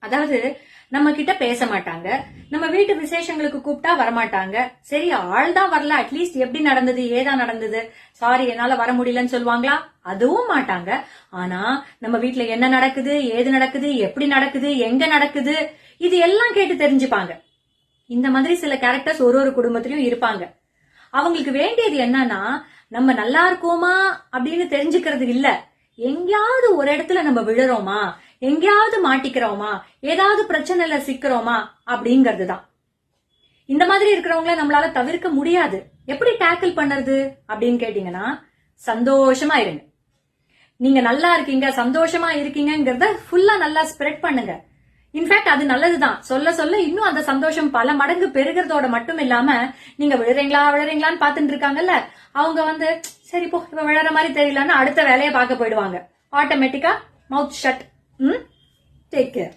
அதாவது நம்ம கிட்ட பேச மாட்டாங்க, நம்ம வீட்டு விசேஷங்களுக்கு கூப்பிட்டா வரமாட்டாங்க. சரி ஆள் தான் வரல, அட்லீஸ்ட் எப்படி நடந்தது ஏதா நடந்தது, சாரி என்னால வர முடியலன்னு சொல்லுவாங்களா? அதுவும் மாட்டாங்க. ஆனா நம்ம வீட்டுல என்ன நடக்குது, ஏது நடக்குது, எப்படி நடக்குது, எங்க நடக்குது, இது எல்லாம் கேட்டு தெரிஞ்சுப்பாங்க. இந்த மாதிரி சில கேரக்டர்ஸ் ஒரு குடும்பத்திலயும் இருப்பாங்க. அவங்களுக்கு வேண்டியது என்னன்னா, நம்ம நல்லா இருக்கோமா அப்படின்னு தெரிஞ்சுக்கிறது இல்ல, எங்கேயாவது ஒரு இடத்துல நம்ம விழுறோமா, எங்கேயாவது மாட்டிக்கிறோமா, ஏதாவது பிரச்சனைல சிக்கிறோமா அப்படிங்கிறது தான். இந்த மாதிரி இருக்கிறவங்கள நம்மளால தவிர்க்க முடியாது. எப்படி டேக்கிள் பண்றது அப்படின்னு கேட்டீங்கன்னா, சந்தோஷமா இருங்க. நீங்க நல்லா இருக்கீங்க, சந்தோஷமா இருக்கீங்கிறத ஃபுல்லா நல்லா ஸ்ப்ரெட் பண்ணுங்க. இன்ஃபேக்ட் அது நல்லதுதான். சொல்ல சொல்ல இன்னும் அந்த சந்தோஷம் பல மடங்கு பெருகிறதோட மட்டும் இல்லாம, நீங்க விழுறீங்களான்னு பாத்துட்டு இருக்காங்கல்ல, அவங்க சரி போ இவ விழற மாதிரி தெரியலன்னு அடுத்த வேலையை பார்க்க போயிடுவாங்க. ஆட்டோமேட்டிக்கா மவுத் ஷட். Take care.